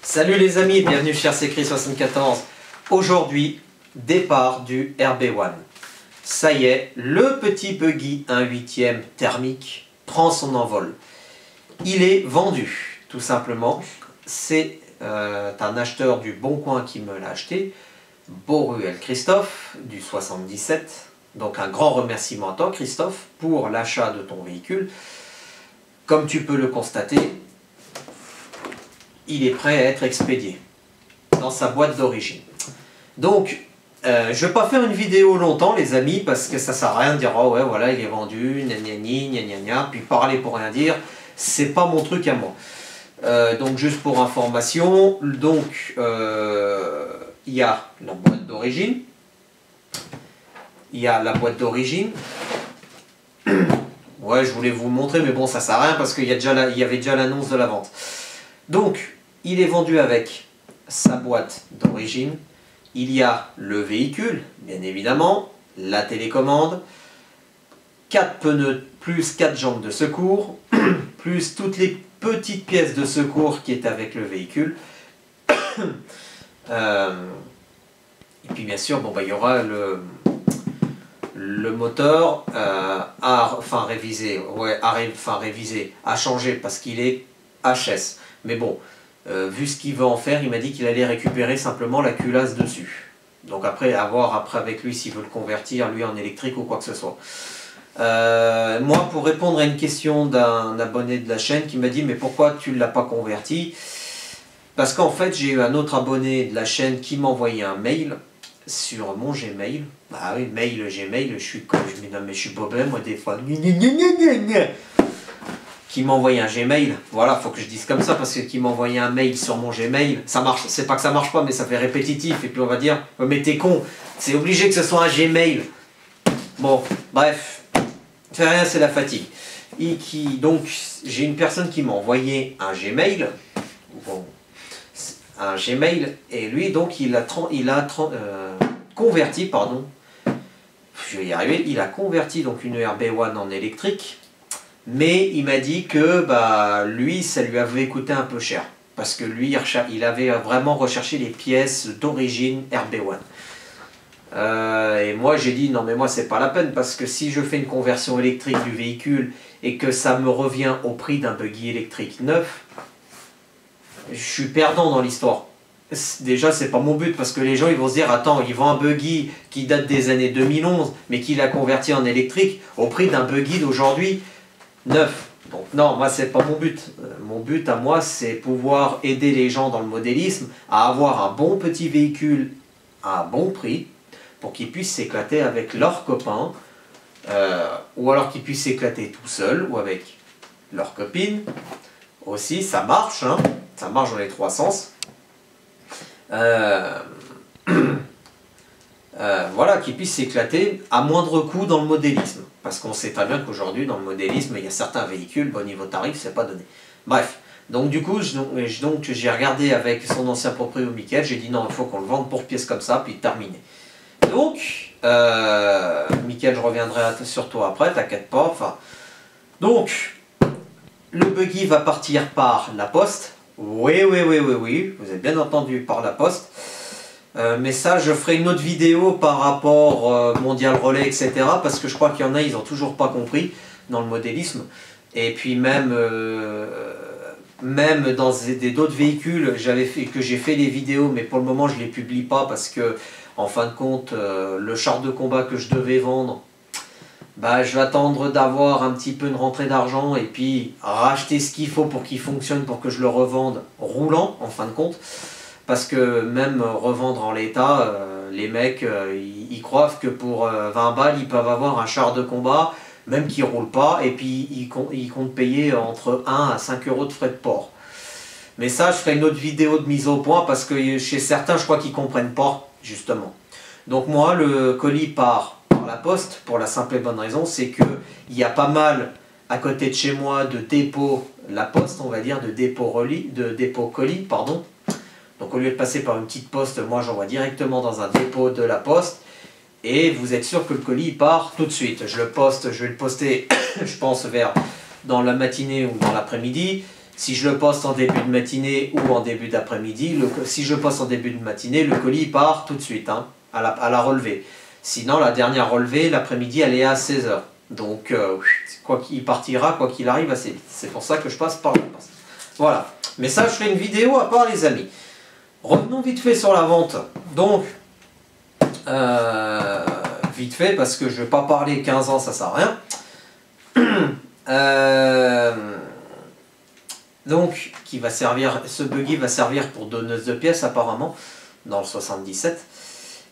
Salut les amis, bienvenue chez RCCry74. Aujourd'hui, départ du RB1. Ça y est, le petit buggy 1/8 thermique prend son envol. Il est vendu, tout simplement. C'est un acheteur du Bon Coin qui me l'a acheté, Boruel Christophe, du 77. Donc un grand remerciement à toi Christophe pour l'achat de ton véhicule. Comme tu peux le constater, il est prêt à être expédié dans sa boîte d'origine. Donc, je ne vais pas faire une vidéo longtemps les amis, parce que ça ne sert à rien de dire « Oh ouais, voilà, il est vendu, gna gna gna gna gna », puis parler pour rien dire, c'est pas mon truc à moi. Donc, juste pour information, donc, il y a la boîte d'origine. Il y a la boîte d'origine. Ouais, je voulais vous montrer, mais bon, ça sert à rien parce qu'il y avait déjà l'annonce de la vente. Donc, il est vendu avec sa boîte d'origine. Il y a le véhicule, bien évidemment, la télécommande, 4 pneus plus 4 jambes de secours, plus toutes les petites pièces de secours qui est avec le véhicule. Et puis bien sûr, bon, bah, il y aura le moteur révisé, à changer parce qu'il est HS. Mais bon, vu ce qu'il veut en faire, il m'a dit qu'il allait récupérer simplement la culasse dessus. Donc après, à voir après avec lui s'il veut le convertir, lui, en électrique ou quoi que ce soit. Moi, pour répondre à une question d'un abonné de la chaîne qui m'a dit « Mais pourquoi tu ne l'as pas converti ?» Parce qu'en fait, j'ai eu un autre abonné de la chaîne qui m'a envoyé un mail sur mon Gmail. Ah oui, mail, Gmail, je suis bobin, moi, des fois. Qui m'a envoyé un Gmail. Voilà, faut que je dise comme ça, parce que qui m'a envoyé un mail sur mon Gmail, ça marche, c'est pas que ça marche pas, mais ça fait répétitif, et puis on va dire, mais t'es con, c'est obligé que ce soit un Gmail. Bon, bref, c'est rien, c'est la fatigue. Donc, j'ai une personne qui m'a envoyé un Gmail, bon, un Gmail, et lui, donc, il a converti, pardon, je vais y arriver, il a converti donc une RB1 en électrique, mais il m'a dit que bah, lui, ça lui avait coûté un peu cher, parce que lui, il avait vraiment recherché les pièces d'origine RB1. Et moi, j'ai dit, non mais moi, c'est pas la peine, parce que si je fais une conversion électrique du véhicule, et que ça me revient au prix d'un buggy électrique neuf, je suis perdant dans l'histoire. Déjà, c'est pas mon but, parce que les gens ils vont se dire, attends, il vend un buggy qui date des années 2011, mais qu'il a converti en électrique au prix d'un buggy d'aujourd'hui, neuf. Donc non, moi c'est pas mon but. Mon but à moi, c'est pouvoir aider les gens dans le modélisme à avoir un bon petit véhicule à un bon prix, pour qu'ils puissent s'éclater avec leurs copains, ou alors qu'ils puissent s'éclater tout seuls, ou avec leurs copines. Aussi, ça marche, hein, ça marche dans les trois sens. Voilà, qu'ils puissent s'éclater à moindre coût dans le modélisme. Parce qu'on sait très bien qu'aujourd'hui, dans le modélisme, il y a certains véhicules, bon, niveau tarif, c'est pas donné. Bref, donc du coup, j'ai regardé avec son ancien propriétaire, Mickaël, j'ai dit non, il faut qu'on le vende pour pièces comme ça, puis terminé. Donc, Mickaël, je reviendrai sur toi après, t'inquiète pas. Enfin, donc, le buggy va partir par la poste. Oui, vous avez bien entendu, par la poste. Mais ça, je ferai une autre vidéo par rapport Mondial Relais, etc. Parce que je crois qu'il y en a, ils n'ont toujours pas compris dans le modélisme. Et puis même dans d'autres véhicules, que j'ai fait les vidéos, mais pour le moment, je ne les publie pas parce que, en fin de compte, le char de combat que je devais vendre, bah, je vais attendre d'avoir un petit peu une rentrée d'argent et puis racheter ce qu'il faut pour qu'il fonctionne, pour que je le revende roulant, en fin de compte. Parce que même revendre en l'état, les mecs, ils croient que pour 20 balles, ils peuvent avoir un char de combat, même qui ne roule pas, et puis ils comptent payer entre 1 à 5 euros de frais de port. Mais ça, je ferai une autre vidéo de mise au point, parce que chez certains, je crois qu'ils ne comprennent pas, justement. Donc moi, le colis part par la poste, pour la simple et bonne raison, c'est qu'il y a pas mal, à côté de chez moi, de dépôts, la poste, on va dire, de dépôts colis, pardon. Donc au lieu de passer par une petite poste, moi j'envoie directement dans un dépôt de la poste. Et vous êtes sûr que le colis part tout de suite. Je vais le poster, je pense, dans la matinée ou dans l'après-midi. Si je le poste en début de matinée ou en début d'après-midi, si je le poste en début de matinée, le colis part tout de suite, hein, à la relevée. Sinon, la dernière relevée, l'après-midi, elle est à 16 h. Donc, il partira, quoi qu'il arrive, assez vite. C'est pour ça que je passe par la poste. Voilà. Mais ça, je ferai une vidéo à part, les amis. Revenons vite fait sur la vente. Donc, vite fait, parce que je ne vais pas parler 15 ans, ça ne sert à rien. Donc, ce buggy va servir pour donneuse de pièces, apparemment, dans le 77.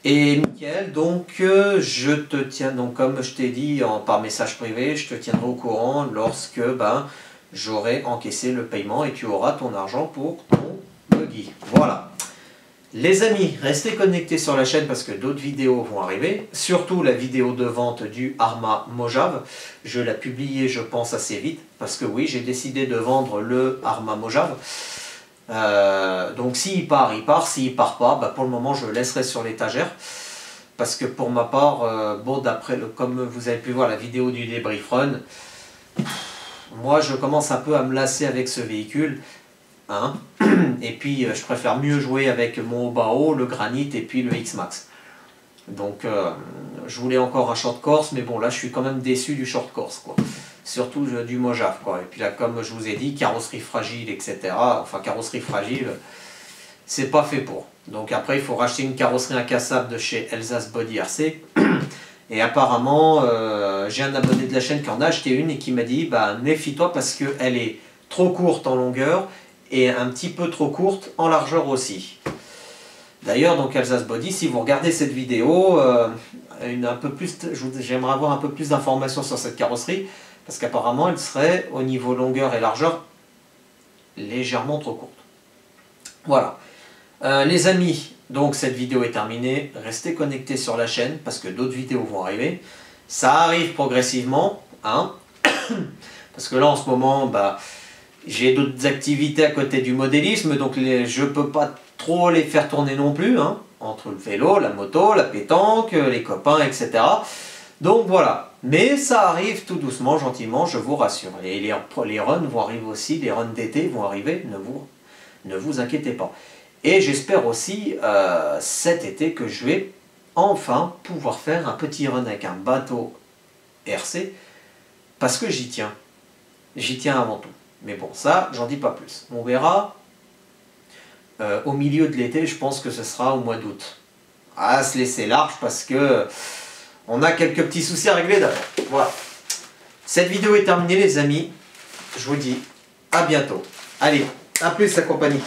Et Mickaël, donc je te tiens, donc comme je t'ai dit par message privé, je te tiendrai au courant lorsque j'aurai encaissé le paiement et tu auras ton argent pour ton buggy. Voilà. Les amis, restez connectés sur la chaîne parce que d'autres vidéos vont arriver. Surtout la vidéo de vente du Arrma Mojave. Je la publier, je pense, assez vite. Parce que oui, j'ai décidé de vendre le Arrma Mojave. Donc s'il part, il part. S'il part pas, pour le moment je le laisserai sur l'étagère. Parce que pour ma part, bon, comme vous avez pu voir la vidéo du débrief run, moi je commence un peu à me lasser avec ce véhicule. Hein. Et puis je préfère mieux jouer avec mon Obao, le Granit et puis le X-Max. Donc je voulais encore un short course, mais bon là je suis quand même déçu du short course, quoi. Surtout du Mojave, quoi. Et puis là, comme je vous ai dit, carrosserie fragile, etc. Enfin, carrosserie fragile, c'est pas fait pour. Donc après, il faut racheter une carrosserie incassable de chez Elsace Body RC. Et apparemment, j'ai un abonné de la chaîne qui en a acheté une et qui m'a dit, méfie-toi parce qu'elle est trop courte en longueur et un petit peu trop courte en largeur aussi. D'ailleurs, donc Elsace Body, si vous regardez cette vidéo, j'aimerais avoir un peu plus d'informations sur cette carrosserie. Parce qu'apparemment, elle serait, au niveau longueur et largeur, légèrement trop courte. Voilà. Les amis, donc cette vidéo est terminée. Restez connectés sur la chaîne, parce que d'autres vidéos vont arriver. Ça arrive progressivement, hein. Parce que là, en ce moment, j'ai d'autres activités à côté du modélisme, donc je ne peux pas trop les faire tourner non plus, hein, entre le vélo, la moto, la pétanque, les copains, etc. Donc voilà. Mais ça arrive tout doucement, gentiment, je vous rassure. Et les runs vont arriver aussi, les runs d'été vont arriver, ne vous inquiétez pas. Et j'espère aussi cet été que je vais enfin pouvoir faire un petit run avec un bateau RC, parce que j'y tiens. J'y tiens avant tout. Mais bon, ça, j'en dis pas plus. On verra au milieu de l'été, je pense que ce sera au mois d'août. À se laisser large parce que on a quelques petits soucis à régler d'abord. Voilà. Cette vidéo est terminée, les amis. Je vous dis à bientôt. Allez, à plus la compagnie.